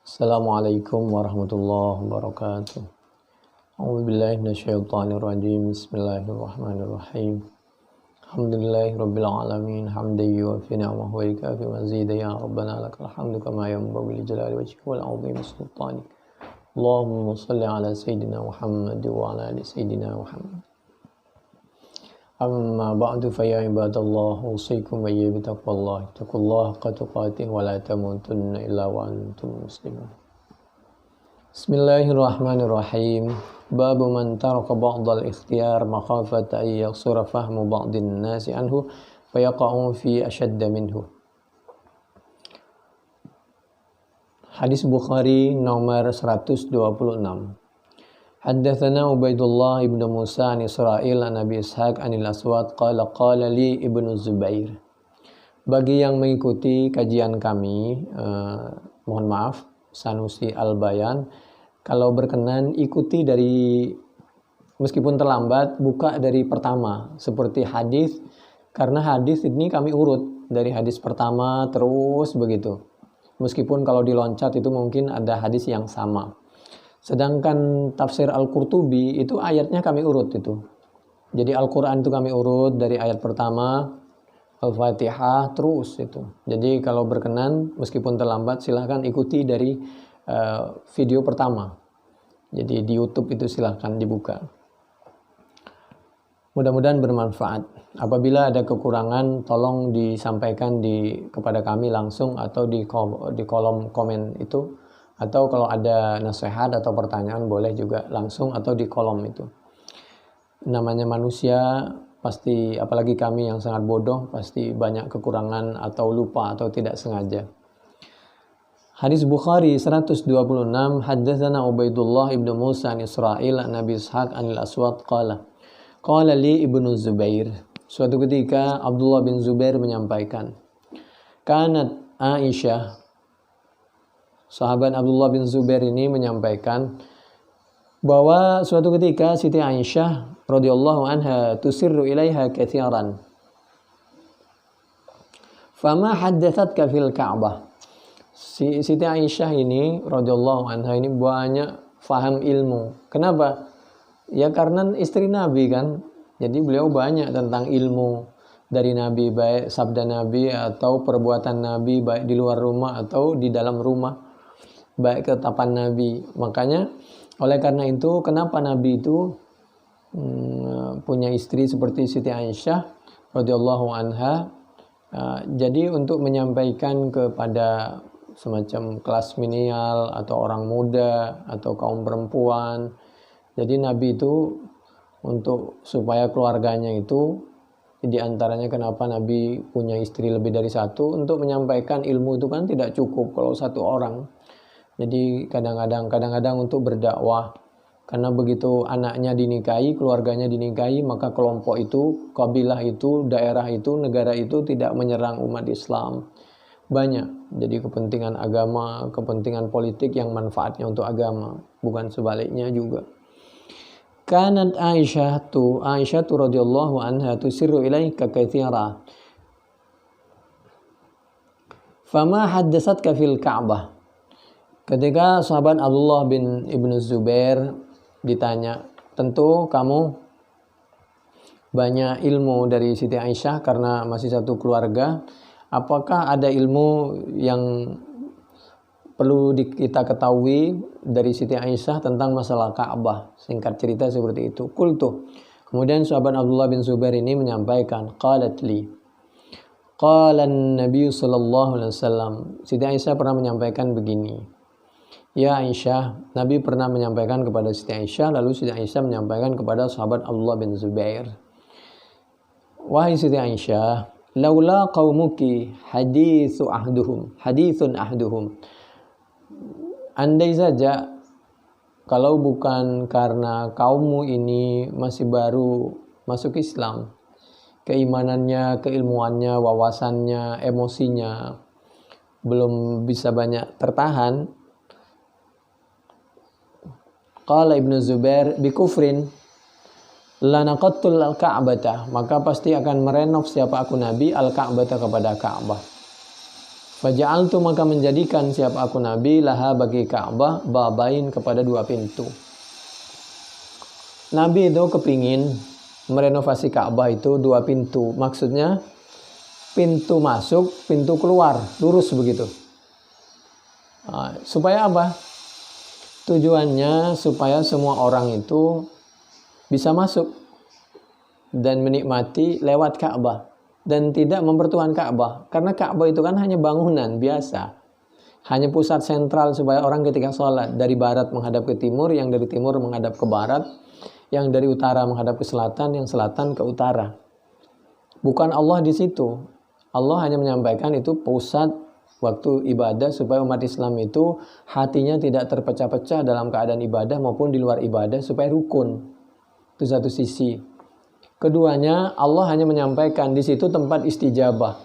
Assalamualaikum warahmatullahi wabarakatuh. A'udzubillahi minasyaitonirrajim. Bismillahirrahmanirrahim. Alhamdulillahirabbil alamin hamdan yuwaffi ni'amahu wa yukafi mazida ya rabbana lakal hamdu kama yanbaghi li jalali wajhika wal 'azimi sultanik. Allahumma shalli ala sayidina Muhammad wa ala ali sayidina Muhammad. Amma ba'du fa ya ibadallah usikum wa iyyakum bitaqwallah. Taqullaha haqqa tuqatih wa la tamutunna illa wa antum muslimun. Bismillahirrahmanirrahim. Babu man taraka ba'dal ikhtiyar makhafata ay yaksura fahmu ba'din nasi anhu fayaqa'u fi ashadda minhu. Hadis Bukhari nomor 126. Haddatsana Ubaidullah ibn Musa an Israil an Abi Ishaq anil Aswad qala li Ibnu Zubair. Bagi yang mengikuti kajian kami, mohon maaf, Sanusi Al-Bayan, kalau berkenan ikuti dari, meskipun terlambat, buka dari pertama seperti hadis, karena hadis ini kami urut dari hadis pertama terus begitu. Meskipun kalau diloncat itu mungkin ada hadis yang sama. Sedangkan tafsir Al-Qurtubi itu ayatnya kami urut itu. Jadi Al-Quran itu kami urut dari ayat pertama, Al-Fatihah terus itu. Jadi kalau berkenan meskipun terlambat silahkan ikuti dari video pertama. Jadi di YouTube itu silahkan dibuka. Mudah-mudahan bermanfaat. Apabila ada kekurangan tolong disampaikan kepada kami langsung atau di kolom komen itu. Atau kalau ada nasihat atau pertanyaan boleh juga langsung atau di kolom itu. Namanya manusia pasti, apalagi kami yang sangat bodoh, pasti banyak kekurangan atau lupa atau tidak sengaja. Hadis Bukhari 126. Haddatsana Ubaidullah ibnu Musa an Israil an Abi Ishaq anil Aswad qala li Ibnu Zubair. Suatu ketika Abdullah bin Zubair menyampaikan, kanat Aisyah, sahabat Abdullah bin Zubair ini menyampaikan bahwa suatu ketika Siti Aisyah radhiyallahu anha tusirru ilaiha katsiran. Fama haddatsatka fil Ka'bah. Siti Aisyah ini radhiyallahu anha ini banyak faham ilmu. Kenapa? Ya karena istri Nabi kan. Jadi beliau banyak tentang ilmu dari Nabi, baik sabda Nabi atau perbuatan Nabi, baik di luar rumah atau di dalam rumah. Baik ketetapan Nabi. Makanya oleh karena itu kenapa Nabi itu punya istri seperti Siti Aisyah radhiyallahu anha. Jadi untuk menyampaikan kepada semacam kelas milenial atau orang muda atau kaum perempuan. Jadi Nabi itu untuk supaya keluarganya itu, di antaranya kenapa Nabi punya istri lebih dari satu, untuk menyampaikan ilmu itu kan tidak cukup kalau satu orang. Jadi kadang-kadang untuk berdakwah, karena begitu anaknya dinikahi, keluarganya dinikahi, maka kelompok itu, kabilah itu, daerah itu, negara itu tidak menyerang umat Islam. Banyak. Jadi kepentingan agama, kepentingan politik yang manfaatnya untuk agama, bukan sebaliknya juga. Kanat Aisyah radhiyallahu anha tusirru ilaika katsira. Fama haddatsatka fil Ka'bah. Ketika sahabat Abdullah bin Ibnu Zubair ditanya, tentu kamu banyak ilmu dari Siti Aisyah karena masih satu keluarga. Apakah ada ilmu yang perlu kita ketahui dari Siti Aisyah tentang masalah Ka'bah? Singkat cerita seperti itu. Qultu. Kemudian sahabat Abdullah bin Zubair ini menyampaikan, qalat li. Qala an-nabiy sallallahu alaihi wasallam. Siti Aisyah pernah menyampaikan begini. Ya Aisyah, Nabi pernah menyampaikan kepada Siti Aisyah, lalu Siti Aisyah menyampaikan kepada sahabat Abdullah bin Zubair. Wahai Siti Aisyah, laula qaumuki haditsun ahduhum. Andai saja kalau bukan karena kaummu ini masih baru masuk Islam, keimanannya, keilmuannya, wawasannya, emosinya belum bisa banyak tertahan. Qala Ibnu Zubair bikufrin lanaqattul al-Ka'bata, maka pasti akan merenov siapa aku Nabi al-Ka'bata kepada Ka'bah. Faja'altu, maka menjadikan siapa aku Nabi, laha bagi Ka'bah, babain, kepada 2 pintu. Nabi itu kepingin merenovasi Ka'bah itu 2 pintu. Maksudnya pintu masuk, pintu keluar, lurus begitu. Supaya apa? Tujuannya supaya semua orang itu bisa masuk dan menikmati lewat Ka'bah dan tidak mempertuhan Ka'bah, karena Ka'bah itu kan hanya bangunan biasa, hanya pusat sentral supaya orang ketika sholat dari barat menghadap ke timur, yang dari timur menghadap ke barat, yang dari utara menghadap ke selatan, yang selatan ke utara. Bukan Allah di situ. Allah hanya menyampaikan itu pusat waktu ibadah supaya umat Islam itu hatinya tidak terpecah-pecah dalam keadaan ibadah maupun di luar ibadah, supaya rukun. Itu satu sisi. Keduanya, Allah hanya menyampaikan di situ tempat istijabah.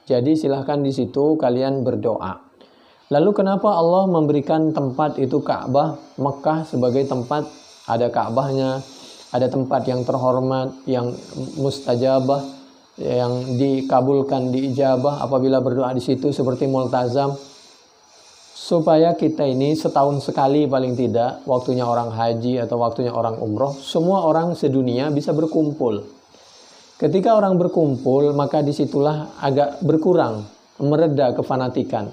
Jadi silahkan di situ kalian berdoa. Lalu kenapa Allah memberikan tempat itu Ka'bah Mekah sebagai tempat, ada Ka'bahnya, ada tempat yang terhormat, yang mustajabah, yang dikabulkan, diijabah apabila berdoa di situ, seperti multazam, supaya kita ini setahun sekali paling tidak, waktunya orang haji atau waktunya orang umroh, semua orang sedunia bisa berkumpul. Ketika orang berkumpul, maka disitulah agak berkurang, mereda kefanatikan.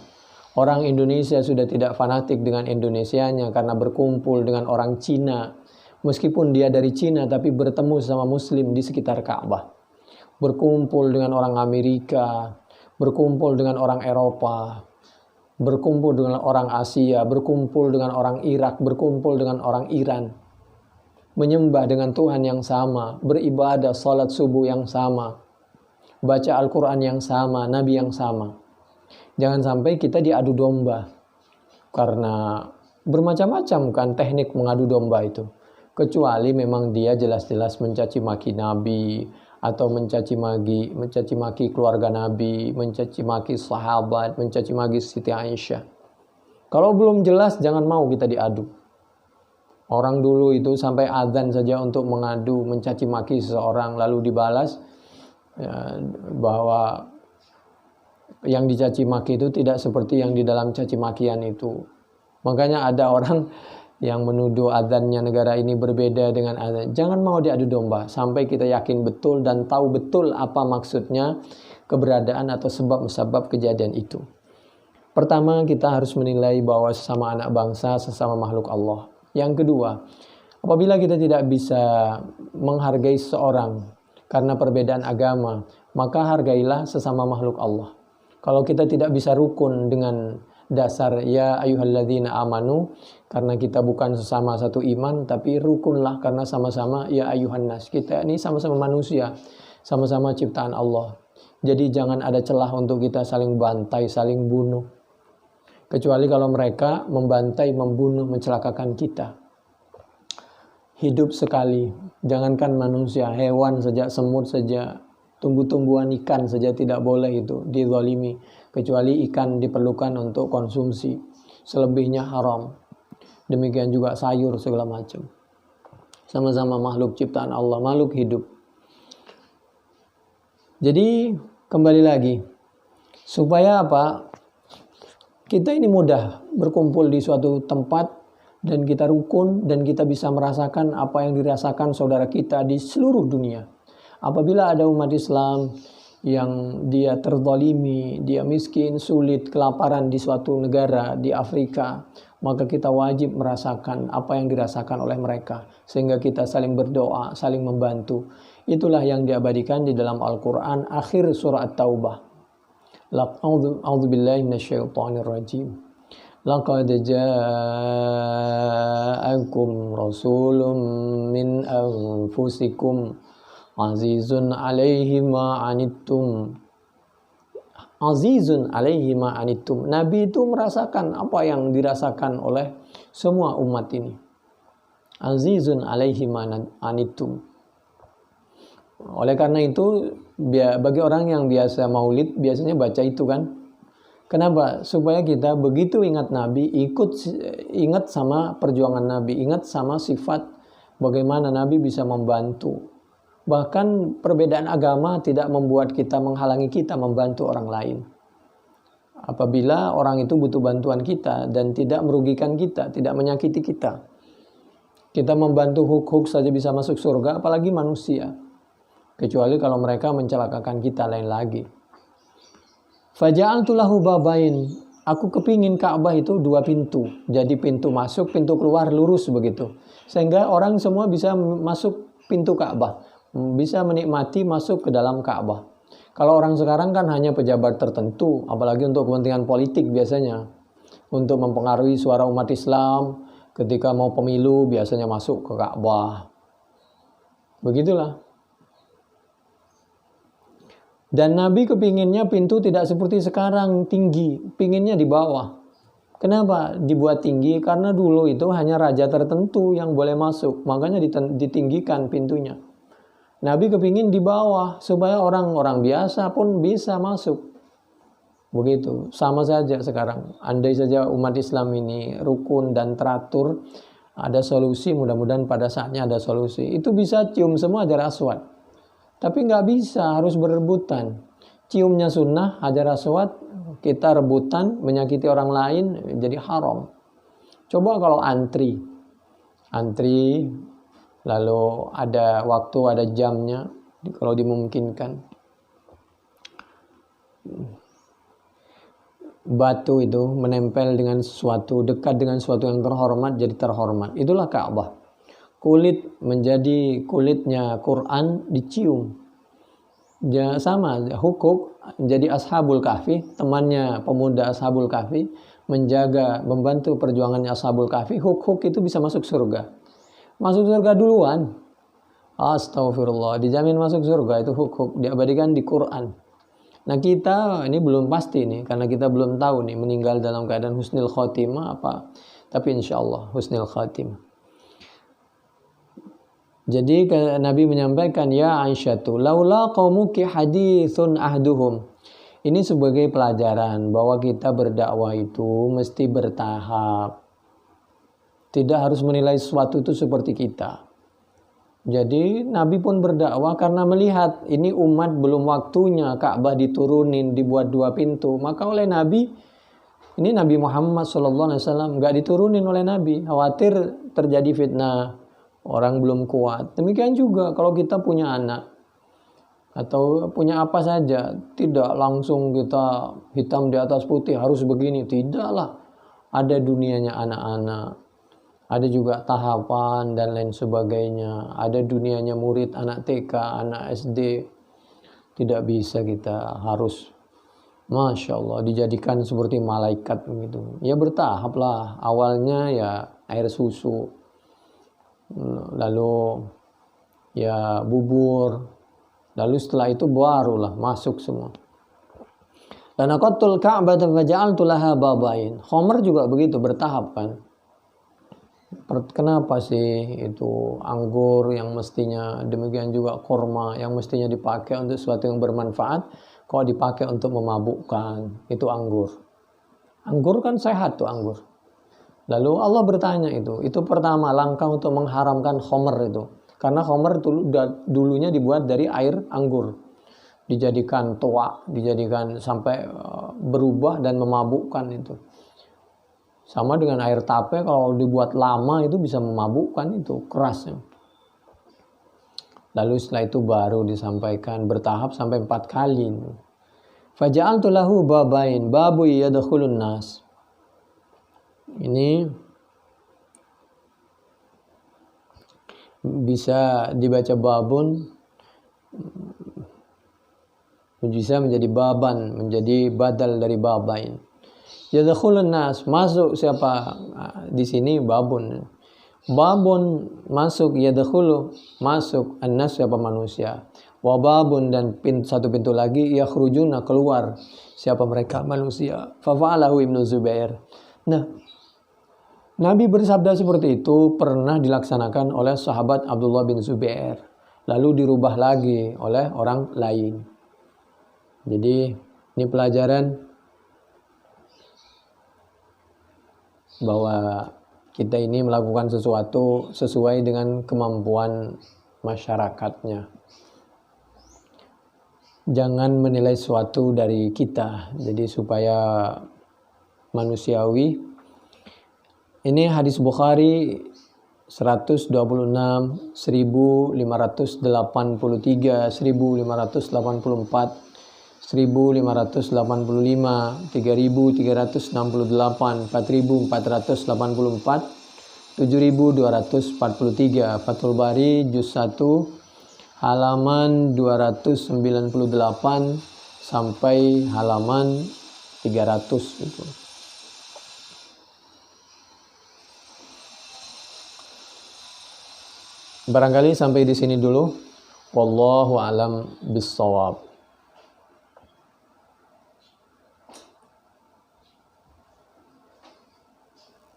Orang Indonesia sudah tidak fanatik dengan Indonesianya karena berkumpul dengan orang Cina. Meskipun dia dari Cina tapi bertemu sama Muslim di sekitar Ka'bah. Berkumpul dengan orang Amerika, berkumpul dengan orang Eropa, berkumpul dengan orang Asia, berkumpul dengan orang Irak, berkumpul dengan orang Iran. Menyembah dengan Tuhan yang sama, beribadah salat subuh yang sama, baca Al-Quran yang sama, Nabi yang sama. Jangan sampai kita diadu domba. Karena bermacam-macam kan teknik mengadu domba itu. Kecuali memang dia jelas-jelas mencaci maki Nabi, atau mencaci maki keluarga Nabi, mencaci maki sahabat, mencaci maki Siti Aisyah. Kalau belum jelas, jangan mau kita diadu. Orang dulu itu sampai azan saja untuk mengadu, mencaci maki seseorang, lalu dibalas ya, bahwa yang dicaci maki itu tidak seperti yang di dalam caci makian itu. Makanya ada orang yang menuduh azannya negara ini berbeda dengan azan. Jangan mau diadu domba sampai kita yakin betul dan tahu betul apa maksudnya keberadaan atau sebab-sebab kejadian itu. Pertama, kita harus menilai bahwa sesama anak bangsa, sesama makhluk Allah. Yang kedua, apabila kita tidak bisa menghargai seseorang karena perbedaan agama, maka hargailah sesama makhluk Allah. Kalau kita tidak bisa rukun dengan dasar ya ayyuhalladzina amanu, karena kita bukan sesama satu iman, tapi rukunlah karena sama-sama ya ayyuhan nas. Kita ini sama-sama manusia, sama-sama ciptaan Allah. Jadi jangan ada celah untuk kita saling bantai, saling bunuh. Kecuali kalau mereka membantai, membunuh, mencelakakan kita. Hidup sekali, jangankan manusia, hewan saja, semut saja, tumbuh-tumbuhan, ikan saja tidak boleh itu dizalimi. Kecuali ikan diperlukan untuk konsumsi, selebihnya haram. Demikian juga sayur segala macam. Sama-sama makhluk ciptaan Allah, makhluk hidup. Jadi kembali lagi, supaya apa? Kita ini mudah berkumpul di suatu tempat dan kita rukun dan kita bisa merasakan apa yang dirasakan saudara kita di seluruh dunia. Apabila ada umat Islam yang dia terzalimi, dia miskin, sulit, kelaparan di suatu negara di Afrika, maka kita wajib merasakan apa yang dirasakan oleh mereka, sehingga kita saling berdoa, saling membantu. Itulah yang diabadikan di dalam Al-Quran akhir surah At-Taubah. A'udzu billahi minasyaitonir rajim. Laqad ja'akum rasulun min anfusikum azizun 'alaihi ma 'anittum. Azizun 'alaihi ma 'anittum. Nabi itu merasakan apa yang dirasakan oleh semua umat ini. Azizun 'alaihi ma 'anittum. Oleh karena itu, bagi orang yang biasa maulid, biasanya baca itu kan. Kenapa? Supaya kita begitu ingat Nabi, ingat sama perjuangan Nabi, ingat sama sifat bagaimana Nabi bisa membantu. Bahkan perbedaan agama tidak membuat kita menghalangi kita membantu orang lain. apabila orang itu butuh bantuan kita dan tidak merugikan kita, tidak menyakiti kita. Kita membantu huk-huk saja bisa masuk surga, apalagi manusia. Kecuali kalau mereka mencelakakan kita, lain lagi. Faja'altu lahu babain. Aku kepingin Ka'bah itu 2 pintu. Jadi pintu masuk, pintu keluar lurus begitu. Sehingga orang semua bisa masuk pintu Ka'bah. Bisa menikmati masuk ke dalam Ka'bah. Kalau orang sekarang kan hanya pejabat tertentu, apalagi untuk kepentingan politik biasanya. Untuk mempengaruhi suara umat Islam, ketika mau pemilu biasanya masuk ke Ka'bah. Begitulah. Dan Nabi kepinginnya pintu tidak seperti sekarang tinggi, pinginnya di bawah. Kenapa dibuat tinggi? Karena dulu itu hanya raja tertentu yang boleh masuk, makanya ditinggikan pintunya. Nabi kepingin di bawah supaya orang-orang biasa pun bisa masuk. Begitu, sama saja sekarang. Andai saja umat Islam ini rukun dan teratur, ada solusi, mudah-mudahan pada saatnya ada solusi. Itu bisa cium semua Hajar Aswad. Tapi nggak bisa, harus berebutan. Ciumnya sunnah, Hajar Aswad, kita rebutan, menyakiti orang lain, jadi haram. Coba kalau antri, lalu ada waktu, ada jamnya, kalau dimungkinkan. Batu itu menempel dengan sesuatu, dekat dengan sesuatu yang terhormat, jadi terhormat. Itulah Ka'bah. Kulit menjadi kulitnya Quran dicium. Ya, sama hukuk jadi Ashabul Kahfi, temannya pemuda Ashabul Kahfi, menjaga, membantu perjuangannya Ashabul Kahfi. Huk-huk itu bisa masuk surga. Masuk surga duluan. Astagfirullah, dijamin masuk surga itu huk-huk, diabadikan di Quran. Nah kita ini belum pasti nih, karena kita belum tahu nih meninggal dalam keadaan husnul khotimah apa. Tapi insya Allah husnul khotimah. Jadi Nabi menyampaikan, ya Aisyatu, laula qaumuki hadithun ahduhum. Ini sebagai pelajaran bahwa kita berdakwah itu mesti bertahap. Tidak harus menilai sesuatu itu seperti kita. Jadi Nabi pun berdakwah karena melihat ini umat belum waktunya Ka'bah diturunin, dibuat 2 pintu. Maka oleh Nabi, ini Nabi Muhammad SAW nggak diturunin oleh Nabi. Khawatir terjadi fitnah. Orang belum kuat. Demikian juga kalau kita punya anak atau punya apa saja, tidak langsung kita hitam di atas putih harus begini. Tidaklah. Ada dunianya anak-anak. Ada juga tahapan dan lain sebagainya. Ada dunianya murid anak TK, anak SD. Tidak bisa kita harus, Masya Allah, dijadikan seperti malaikat begitu. Ya bertahap lah. Awalnya ya air susu. Lalu ya bubur, lalu setelah itu barulah masuk semua. Dan aqattul Ka'bah faja'altu laha babain. Khomer juga begitu, bertahap kan. Kenapa sih itu anggur yang mestinya, demikian juga kurma yang mestinya dipakai untuk sesuatu yang bermanfaat, kok dipakai untuk memabukkan? Itu anggur. Anggur kan sehat tuh anggur. Lalu Allah bertanya itu pertama langkah untuk mengharamkan khomer itu. Karena khomer dulunya dibuat dari air anggur. Dijadikan toa, dijadikan sampai berubah dan memabukkan itu. Sama dengan air tape, kalau dibuat lama itu bisa memabukkan itu, kerasnya. Lalu setelah itu baru disampaikan bertahap sampai 4 kali. Faja'altu lahu babain, babu yadkhulun nas. Ini bisa dibaca babun, bisa menjadi baban, menjadi badal dari babain. Yadkhulun nas, masuk siapa di sini babun. Babun masuk, yadkhulu masuk, an-nas siapa manusia. Wa babun dan satu pintu lagi yakhrujuna keluar siapa mereka manusia. Fa fa'alahu Ibnu Zubair. Nah, Nabi bersabda seperti itu pernah dilaksanakan oleh sahabat Abdullah bin Zubair. Lalu dirubah lagi oleh orang lain. Jadi ini pelajaran bahwa kita ini melakukan sesuatu sesuai dengan kemampuan masyarakatnya. jangan menilai sesuatu dari kita. Jadi supaya manusiawi. Ini hadis Bukhari 126, 1583, 1584, 1585, 3368, 4484, 7243. Fathul Bari juz 1 halaman 298 sampai halaman 300 gitu. Barangkali sampai di sini dulu. Wallahu alam bissawab.